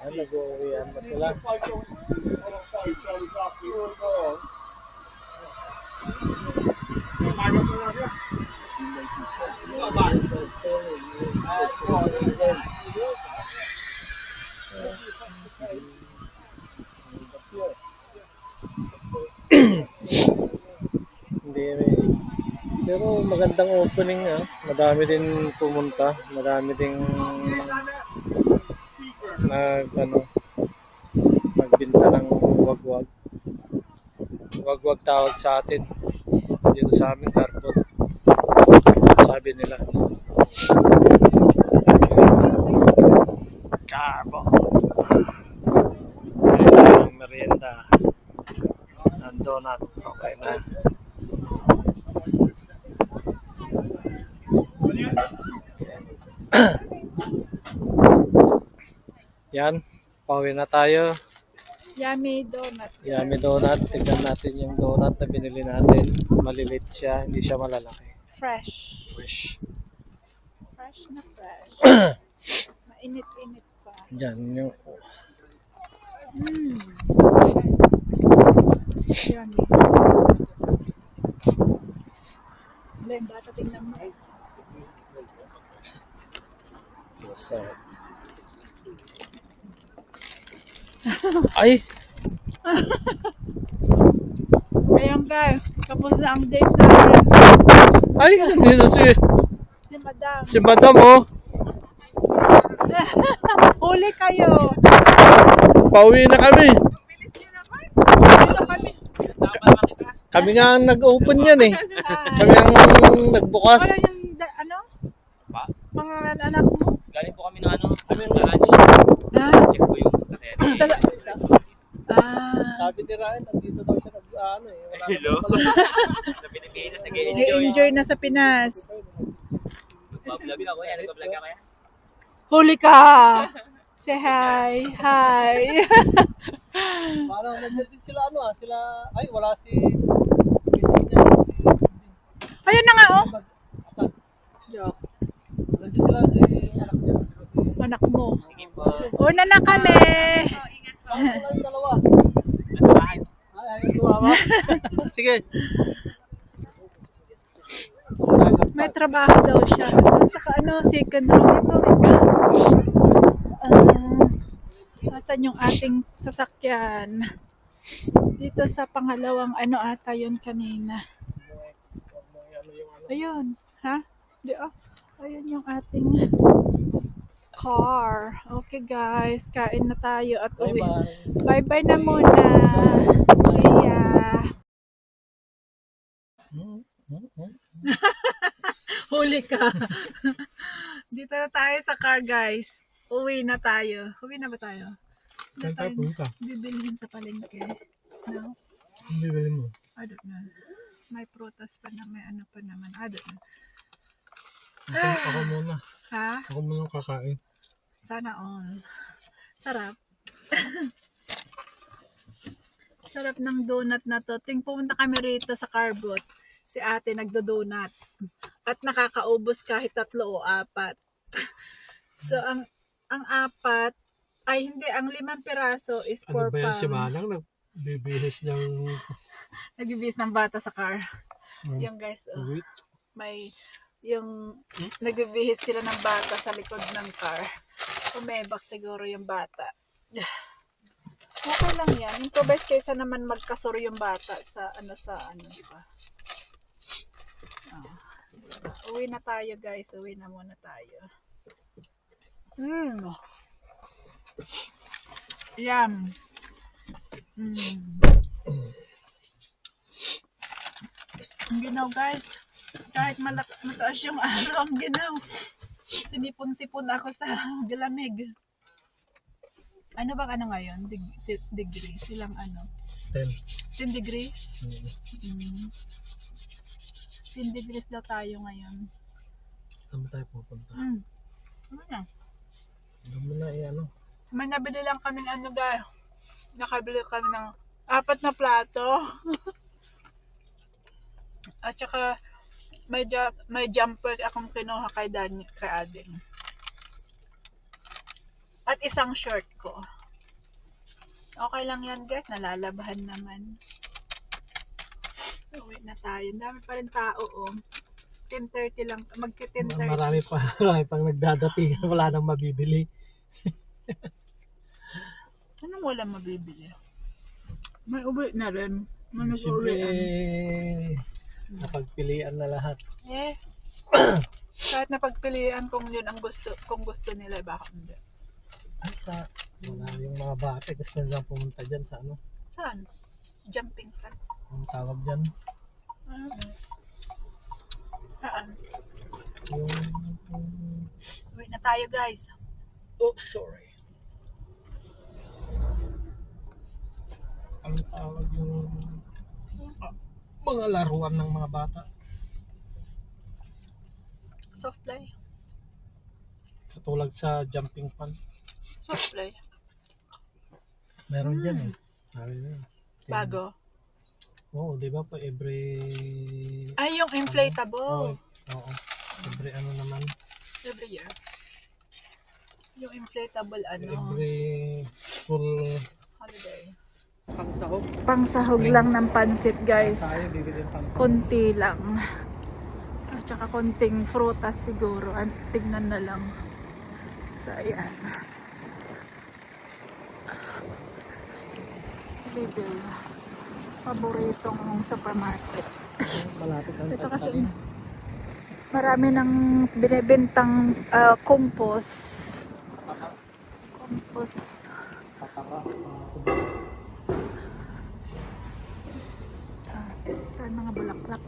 Speaker 2: Ay, nag-uwian na sila. Hindi rin. Pero magandang opening ah. Madami din pumunta. Madami din nagbinta ng wagwag. Wagwag tawag sa atin. Dito sa amin, karbot. Sabi nila. Karbot. Ito ang merienda. Ang donut. Okay na. Yan, pauwi na tayo.
Speaker 1: Yummy donut.
Speaker 2: Yummy donut. Tignan natin yung donut na binili natin. Malilit siya, hindi siya malalaki.
Speaker 1: Fresh.
Speaker 2: Fresh.
Speaker 1: Fresh na fresh. Mainit-init pa.
Speaker 2: Yan yung
Speaker 1: Yummy. Len, bata tingnan mo.
Speaker 2: sarap. Ay!
Speaker 1: Ayun guys, tapos na ang date namin.
Speaker 2: Ay! Nandito
Speaker 1: Si Madam.
Speaker 2: si Madam oh.
Speaker 1: Huli kayo.
Speaker 2: Pauwi na kami.
Speaker 1: Bilis nyo naman. Dito kami.
Speaker 2: Kami nga ang nag-open yan eh. Kami ang nagbukas.
Speaker 1: Wala yung, ano?
Speaker 3: Pa?
Speaker 1: Mga anak mo.
Speaker 3: Galing po kami ng ano, kami ng lunch.
Speaker 1: Ah?
Speaker 3: Check ko yung kateri.
Speaker 2: Sabi ni Ryan, nandito daw siya nag-ano eh. Wala
Speaker 3: Hello?
Speaker 2: na pala.
Speaker 3: Sa Pilipinas, nag-enjoy.
Speaker 1: Enjoy na sa Pinas.
Speaker 3: Mag-vlog ako yan, nag-vlog ako yan.
Speaker 1: Huli ka. Say hi. Hi.
Speaker 2: Parang nandito sila ano ah. Sila, ay wala si Mrs. niya. Si
Speaker 1: Ayun na nga oh.
Speaker 2: Asan?
Speaker 1: Joke. Una na kami.
Speaker 2: Dalawa. Nasa bahay. Ay, tumawa. Sige.
Speaker 1: May trabaho daw siya. Saka ano, second row ito. Nasaan yung ating sasakyan? Dito sa pangalawang ano ata yun kanina. Ayun. Ha? Di ayun yung ating car. Okay guys, kain na tayo at uwi. Bye-bye na muna. See ya. Huli ka. Dito na tayo sa car guys. Uwi na tayo. Uwi na ba tayo?
Speaker 2: Saan tayo punta?
Speaker 1: Bibilihin sa palengke. No?
Speaker 2: Hindi bili mo.
Speaker 1: I don't know. May prutas pa na, may ano pa naman. I don't know.
Speaker 2: Ako muna.
Speaker 1: Ha?
Speaker 2: Ako muna kakain.
Speaker 1: Sana all. Sarap. Sarap ng donut na to. Pumunta kami rito sa Carbot. Si ate nagdo-donut. At nakakaubos kahit 3 o 4. So, ang 4, ay hindi, ang 5 piraso is 4
Speaker 2: Ano ba yan si
Speaker 1: pound.
Speaker 2: Manang? Nagbibihis ng...
Speaker 1: Nagbibis ng bata sa car. Yung guys,
Speaker 2: Wait.
Speaker 1: may yung nagbibihis sila ng bata sa likod ng car. Umebak siguro yung bata. Okay lang yan. Improvise kaysa naman magkasuro yung bata sa ano, di ba? Diba? Uwi na tayo guys. Uwi na muna tayo. Yum. Ang ginaw guys. Kahit mataas yung araw, ang ginaw. Sinipon-sipon ako sa galamig. Ano bang ano ngayon? Degrees? Silang ano? 10 degrees? 10 degrees daw tayo ngayon.
Speaker 2: Saan ba tayo pupunta?
Speaker 1: Ano na?
Speaker 2: Doon mo na ano.
Speaker 1: May nabili lang kami ano guys. Nakabili kami ng 4 na plato. At saka may jumper akong kinuha kay Ading. At isang short ko. Okay lang yan guys, nalalabahan naman. Uwi na tayo. Dami pa rin tao 10:30 lang. Magti-10:30.
Speaker 2: Marami pang nagdadating. Wala nang mabibili.
Speaker 1: Anong wala mabibili? May uwi na rin.
Speaker 2: Siyempre, napagpilian na lahat.
Speaker 1: Kahit napagpilian kung yun ang kung gusto nila, baka hindi.
Speaker 2: Ay, wala yung mga bata. Gusto nilang pumunta dyan sa ano.
Speaker 1: Saan? Jumping pad.
Speaker 2: Ang tawag dyan.
Speaker 1: Saan?
Speaker 2: Yung...
Speaker 1: Uwi na tayo guys.
Speaker 2: Oh, sorry. Ang tawag yung... mga laruan ng mga bata.
Speaker 1: Soft play.
Speaker 2: Katulad sa jumping pan.
Speaker 1: Soft play.
Speaker 2: Meron dyan eh. Sabi na.
Speaker 1: Bago.
Speaker 2: Oo, di ba po every...
Speaker 1: Ay, yung inflatable.
Speaker 2: Oo. Every ano naman.
Speaker 1: Every year. Yung inflatable
Speaker 2: Every school...
Speaker 1: holiday.
Speaker 2: Pangsahog.
Speaker 1: Pangsahog lang ng pansit guys.
Speaker 2: Tayo bibili pangsahog.
Speaker 1: Konti lang. At saka konting frutas siguro. Tignan na lang. So, ayan. Lidl. Paboritong supermarket.
Speaker 2: Malapit ang
Speaker 1: Ito kasi marami nang binibentang compost. Ito yung mga bulaklak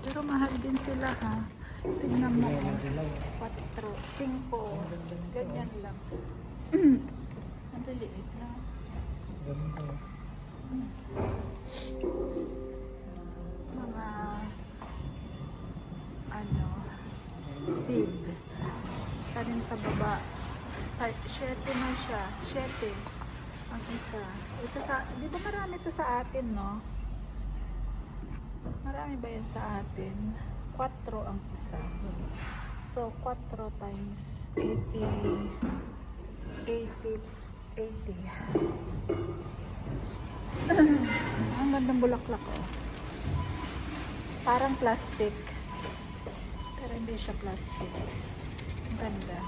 Speaker 1: pero mahal din sila ha. Tignan mo 4, 5 ganyan lang. Ang liit na mga seed tanin sa baba. 7 na siya. 7 ang isa. Ito di ba marami ito sa atin, no? Marami ba yan sa atin? 4 ang isa. So, 4 times 80. Ang gandang bulaklak oh. Parang plastic. Pero hindi siya plastic. Ang ganda.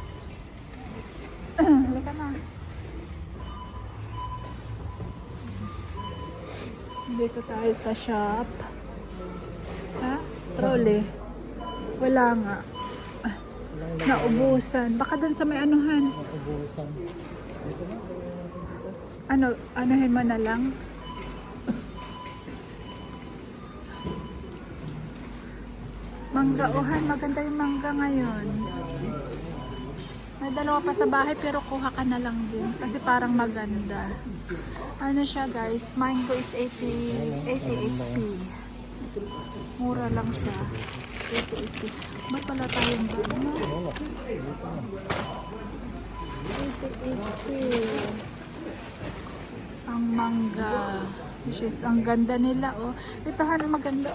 Speaker 1: Halika na. Dito tayo sa shop. Ha? Trolley. Wala nga. Naubusan. Baka dun sa may anuhan.
Speaker 2: Ubusan. Dito na.
Speaker 1: Anuhin mo na lang. Manggauhan. Maganda yung mangga ngayon. May dalawa pa sa bahay pero kuha ka na lang din. Kasi parang maganda. Ano siya guys? Mango is 88p. Mura lang siya. 88p. Ba't pala tayong ba? 88p. Ang mangga. Which is, ang ganda nila oh. Ito maganda.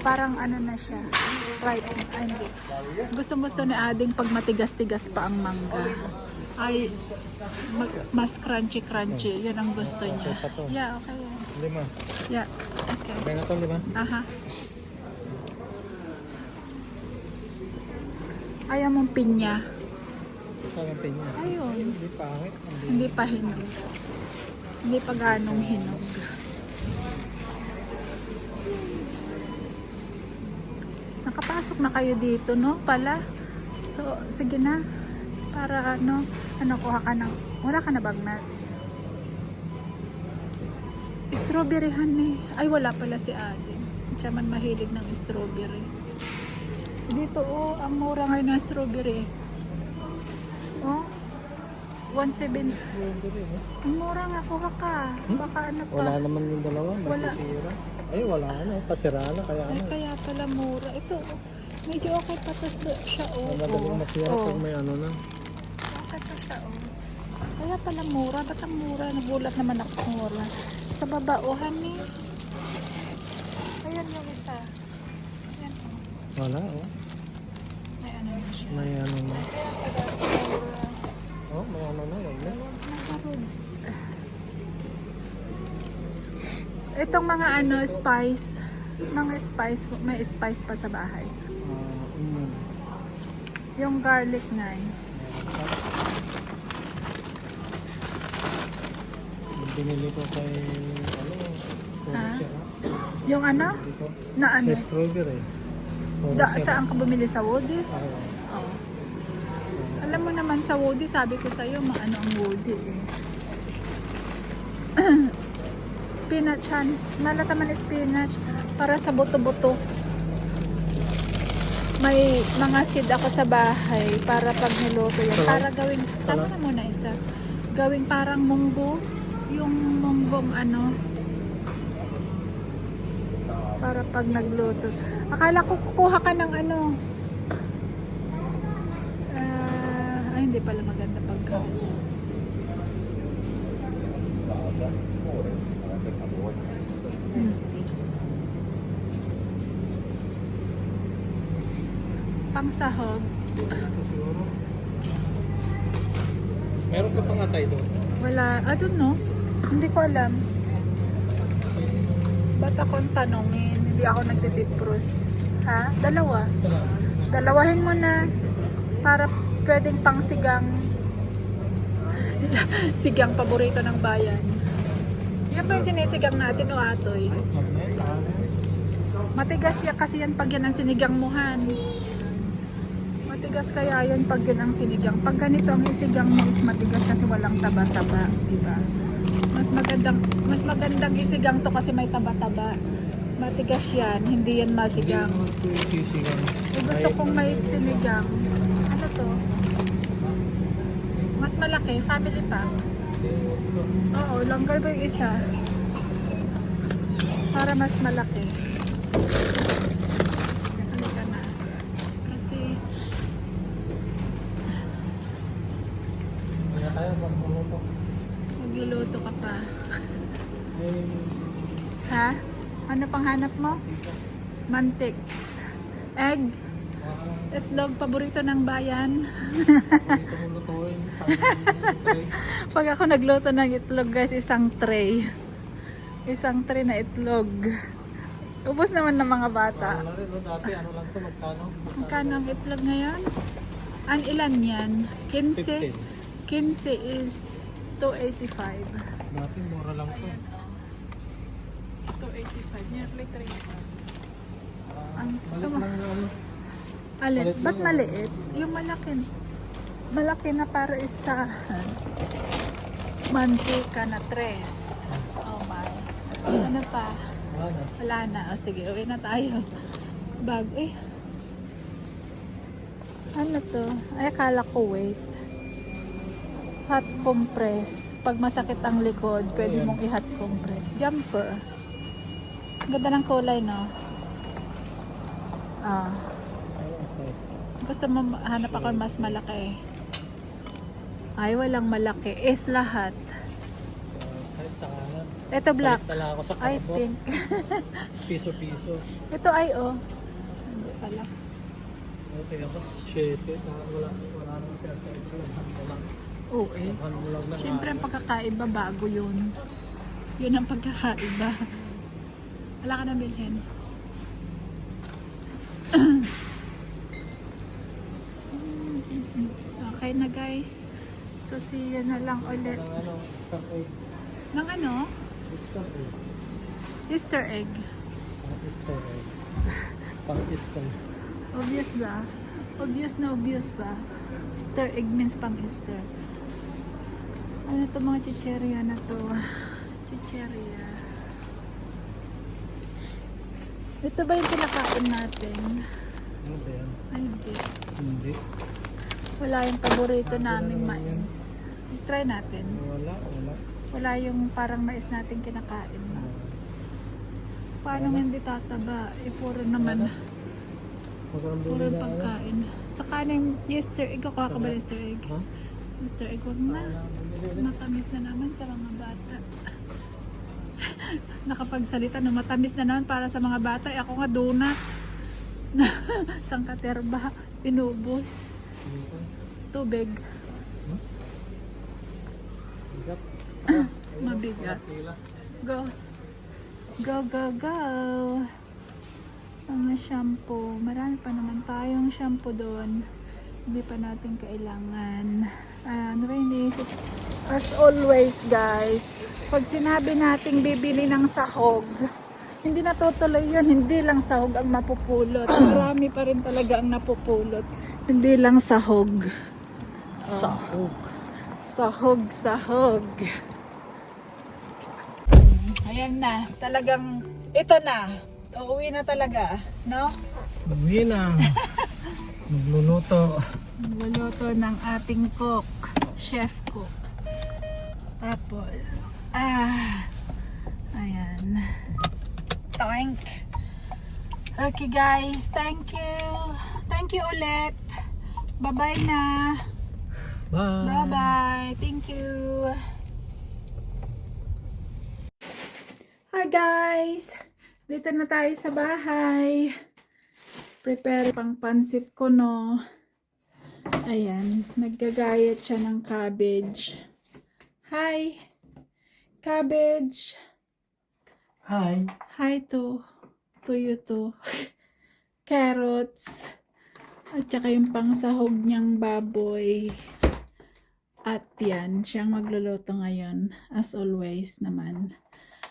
Speaker 1: Parang ano na siya. Ripe. Ay, hindi. Gusto ni Ading pag matigas-tigas pa ang mangga. Ay, mas crunchy-crunchy. Yun ang gusto niya. Yeah, okay.
Speaker 2: Lima.
Speaker 1: Yeah, okay.
Speaker 2: Okay na to, lima.
Speaker 1: Aha. Ayaw mong pinya.
Speaker 2: Saan ang pinya?
Speaker 1: Ayun.
Speaker 2: Hindi pangit.
Speaker 1: Hindi pa ganong hinog. Nakapasok na kayo dito, no? Pala. So, sige na. Para kuha ka ng... Wala ka na bang nuts? Strawberry honey. Ay, wala pala si Ate. Siya man mahilig ng strawberry. Dito, oh, ang mura ngayon ng strawberry. Oh, 170. Ang mura nga, kuha ka. Baka ano pa.
Speaker 2: Wala naman yung dalawa.
Speaker 1: Wala.
Speaker 2: Masisira. Ay, wala na. Pasira na. Kaya
Speaker 1: Ay,
Speaker 2: ano.
Speaker 1: kaya pala mura. Ito, medyo okay pa to siya, oh.
Speaker 2: Madaling masira
Speaker 1: Oh.
Speaker 2: pag may ano na.
Speaker 1: Okay pa siya, oh. Kaya pala mura. Ba't ang mura? Nagulat naman ako mura. Sa baba, oh, honey. Ayan yung isa. Ayan, oh.
Speaker 2: Wala, oh.
Speaker 1: May ano na siya.
Speaker 2: May ano na.
Speaker 1: Kaya pala mura.
Speaker 2: Oh, may ano na. Wala.
Speaker 1: Itong mga spice. Mga spice. May spice pa sa bahay. Yung garlic na eh.
Speaker 2: Binili ko kay
Speaker 1: Ah? Yung ano? Na ano?
Speaker 2: Strawberry.
Speaker 1: Saan ka bumili sa Woody? Oo. Alam mo naman sa Woody, sabi ko sa'yo, maano ang Woody eh. Spinach han. Malata man spinach para sa buto-buto. May mga seed ako sa bahay para pag niluto yan. Para gawing, tama na muna isa. Gawing parang munggo. Yung munggong ano. Para pag nagluto. Akala ko kukuha ka ng ano. Ay, hindi pala maganda pagkain. Pangsahog.
Speaker 2: Meron ka pang atay doon?
Speaker 1: Wala. I don't know. Hindi ko alam. Ba't akong tanongin? Hindi ako nagtitipros. Ha? Dalawa. Dalawahin mo na. Para pwedeng pang sigang. Sigang paborito ng bayan. Yan ba yung sinisigang natin o atoy? Matigas yan kasi yan pag yan ang sinigang muhan. Matigas kaya yun pag yun ang sinigang. Pag ganito ang isigang mo is matigas kasi walang taba-taba, diba? Mas magandang isigang to kasi may taba-taba. Matigas yan, hindi yan masigang. Gusto kong may sinigang. Ano to? Mas malaki, family pack. Oo, longer ba yung isa? Para mas malaki. Halika na. Kasi magluluto ka pa. Ha? Ano pang hanap mo? Mantics. Egg. Itlog, paborito ng bayan.
Speaker 2: Dito mo lutuin sa tray.
Speaker 1: Pag ako nagluto ng itlog guys, isang tray. Isang tray na itlog. Ubus naman ng mga bata.
Speaker 2: Wala rin, no? Dati ano lang to, magkano?
Speaker 1: Magkano ang itlog ngayon? Ang ilan yan? 15?
Speaker 2: 15.
Speaker 1: 15 is 285.
Speaker 2: Dati mura lang to.
Speaker 1: Ayan o. 285. Nearly 3. Ang
Speaker 2: Balik
Speaker 1: sama.
Speaker 2: lang na ano.
Speaker 1: Alin?
Speaker 2: Maliit
Speaker 1: Ba't
Speaker 2: lang.
Speaker 1: maliit? Yung malaki. Malaki na para isa. Mantika na 3. Oh my. Ano pa?
Speaker 2: Wala na.
Speaker 1: Wala na. O sige, uwi na tayo. Bago eh. Ano to? Ay, akala ko wait. Hot compress. Pag masakit ang likod, pwede
Speaker 2: Ayan.
Speaker 1: mong i-hot compress. Jumper. Ganda ng kulay, no? Ah.
Speaker 2: Ano size?
Speaker 1: Gusto mo hanap ako mas malaki. Ay, walang malaki. Is lahat.
Speaker 2: Size sa kanan.
Speaker 1: Ito black.
Speaker 2: Balik na lang ako sa
Speaker 1: Ay,
Speaker 2: karbot.
Speaker 1: pink.
Speaker 2: Piso-piso.
Speaker 1: Ito ay, oh. Hindi pala.
Speaker 2: Ano, tingnan ko, 7. Wala nang pera sa ito. Wala.
Speaker 1: Oo eh.
Speaker 2: Ano mo lang na
Speaker 1: Siyempre, ang pagkakaiba, bago yun. Yun ang pagkakaiba. Wala ka na bilhin. Okay na guys. So, see you na lang ulit.
Speaker 2: ng ano, Easter egg.
Speaker 1: Ng ano?
Speaker 2: Easter egg.
Speaker 1: Easter egg.
Speaker 2: Easter egg. Pang Easter.
Speaker 1: Obvious ba? Obvious na obvious ba? Easter egg means pang Easter. Ano to mga chicheria na to? Chicheria. Ito ba yung pinakain natin?
Speaker 2: Ano ba yan?
Speaker 1: Ay, hindi.
Speaker 2: Hindi.
Speaker 1: Wala yung paborito
Speaker 2: Wala
Speaker 1: naming
Speaker 2: naman yan.
Speaker 1: mais. Try natin.
Speaker 2: Wala.
Speaker 1: Wala yung parang mais natin kinakain. No? Paano hindi tataba? Eh, puro naman.
Speaker 2: Magandang
Speaker 1: Puro
Speaker 2: bili na ano.
Speaker 1: pagkain. Sa kanin, Easter egg. Ako ka ba
Speaker 2: Sarap.
Speaker 1: Easter egg?
Speaker 2: Ha?
Speaker 1: Easter egg, wag na. Matamis na naman sa mga bata. Nakapagsalita na matamis na naman para sa mga bata. Eh, ako nga donut. Sangkaterba. Pinubos. Tubig.
Speaker 2: Bigat.
Speaker 1: Mabigat.
Speaker 2: Pila.
Speaker 1: Go. Go, go, go. Mga shampoo. Marami pa naman tayong shampoo doon. Hindi pa natin kailangan. Ano ba iniisip? As always guys, pag sinabi nating bibili ng sahog, hindi natutuloy yun. Hindi lang sahog ang mapupulot. Marami pa rin talaga ang napupulot. Hindi lang sahog.
Speaker 2: Sahog.
Speaker 1: Sahog, sahog. Ayan na. Talagang, ito na. Uuwi na talaga. No?
Speaker 2: Uwi na. Magluluto.
Speaker 1: Magluluto ng ating cook. Chef cook. Tapos, ayan. Toink. Okay guys, thank you. Thank you ulit. Bye-bye na.
Speaker 2: Bye.
Speaker 1: Bye-bye. Thank you. Hi guys. Dito na tayo sa bahay. Prepare pang pansit ko, no. Ayan. Naggagayat siya ng cabbage. Hi. Cabbage.
Speaker 2: Hi.
Speaker 1: Hi to you too. Carrots. At saka yung pangsahog niyang baboy. At yan, siyang magluluto ngayon. As always naman.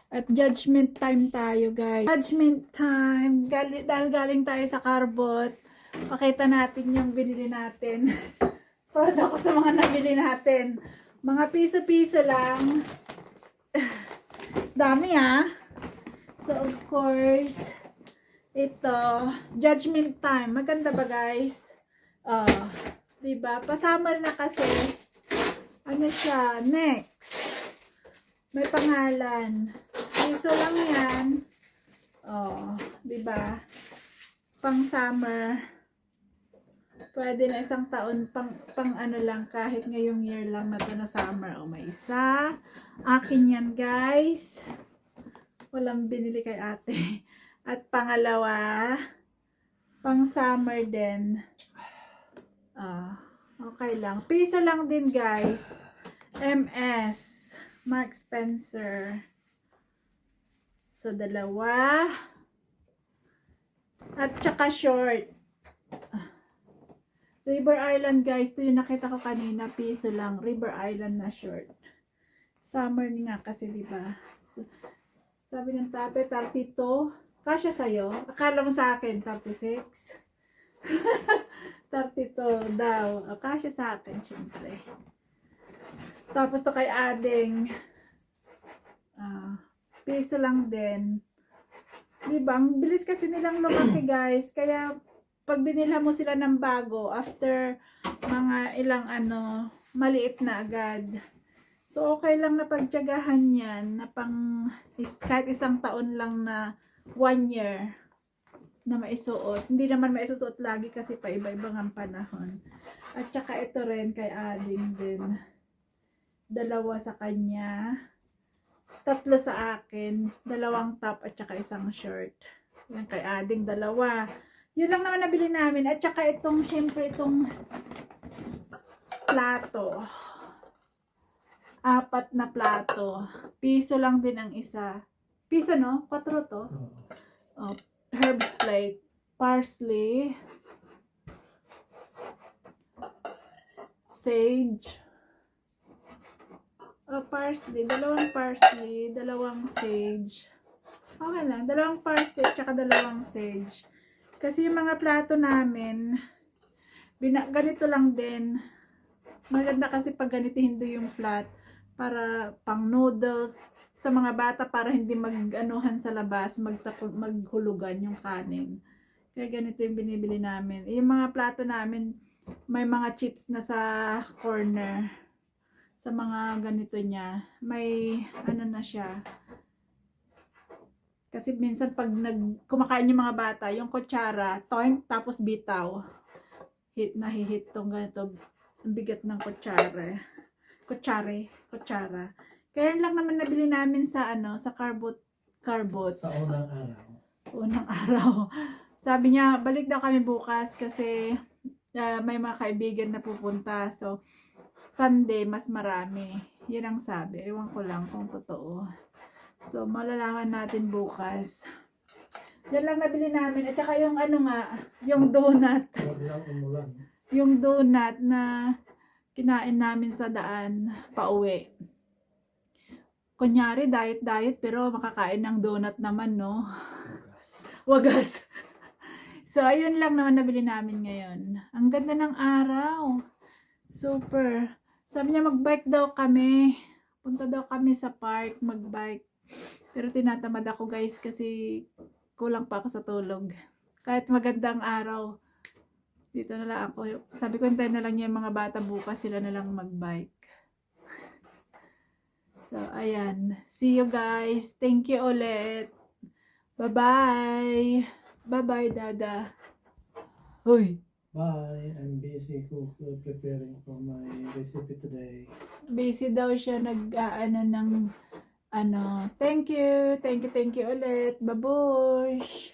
Speaker 1: At judgment time tayo guys. Judgment time. Dahil galing tayo sa Carbot. Pakita natin yung binili natin. Proud ako sa mga nabili natin. Mga piso-piso lang. Dami ah. So of course, ito, judgment time. Maganda ba guys? Diba? Pasummer na kasi. Ano siya? Next. May pangalan. Piso lang yan. Diba? Pang summer. Pwede na isang taon pang ano lang, kahit ngayong year lang na to na summer. May isa. Akin yan guys. Walang binili kay ate. At pangalawa, Pang summer din. Okay lang. Piso lang din, guys. MS. Mark Spencer. So, dalawa. At saka short. River Island, guys. Ito yung nakita ko kanina. Piso lang. River Island na short. Summer nga kasi, diba? So, sabi ng tate, 32. Kasya sa'yo? Akala mo sa akin, 36. 32 daw. Kasya sa akin, syempre. Tapos to kay Ading. Piso lang din. Diba? Ang bilis kasi nilang lumaki, guys. Kaya, pag binila mo sila ng bago, after mga ilang maliit na agad. So, okay lang na pagtiyagahan yan na kahit isang taon lang na 1 year na maisuot. Hindi naman maisusuot lagi kasi pa iba-ibang ang panahon. At saka ito rin kay Ading din. 2 sa kanya. 3 sa akin. 2 top at saka 1 shirt. Yan kay Ading 2. Yun lang naman nabili namin. At saka itong, syempre itong plato. 4 na plato. Piso lang din ang isa. Piso, no? 4 to. Herbs plate. Parsley. Sage. Parsley. 2 parsley. 2 sage. Okay lang. 2 parsley at saka 2 sage. Kasi yung mga plato namin, ganito lang din. Maganda kasi pag ganito hindi yung flat. Para pang noodles. Sa mga bata para hindi mag-anuhan sa labas, maghulugan yung kanin. Kaya ganito yung binibili namin. Yung mga plato namin, may mga chips na sa corner. Sa mga ganito niya. May na siya. Kasi minsan pag kumakain yung mga bata, yung kutsara, toink, tapos bitaw. Nahihit tong ganito. Ang bigat ng kutsara. Kutsara. Kaya lang naman nabili namin sa sa carbot.
Speaker 2: Sa unang araw.
Speaker 1: Unang araw. Sabi niya, balik daw kami bukas kasi may mga kaibigan na pupunta. So, Sunday, mas marami. Yun ang sabi. Ewan ko lang kung totoo. So, malalaman natin bukas. Yan lang nabili namin. At saka yung yung donut.
Speaker 2: Huwag lang umulan.
Speaker 1: Yung donut na kinain namin sa daan, pauwi. Kunyari, diet, pero makakain ng donut naman, no? Wagas. So, ayun lang naman nabili namin ngayon. Ang ganda ng araw. Super. Sabi niya, mag-bike daw kami. Punta daw kami sa park, mag-bike. Pero tinatamad ako, guys, kasi kulang pa ako sa tulog. Kahit magandang araw, dito na lang ako. Sabi ko, hintayin na lang niya yung mga bata bukas, sila na lang mag-bike. So, ayan. See you guys. Thank you ulit. Bye-bye. Bye-bye, Dada. Hoy.
Speaker 2: Bye. I'm busy preparing for my recipe today.
Speaker 1: Busy daw siya thank you. Thank you ulit. Babush.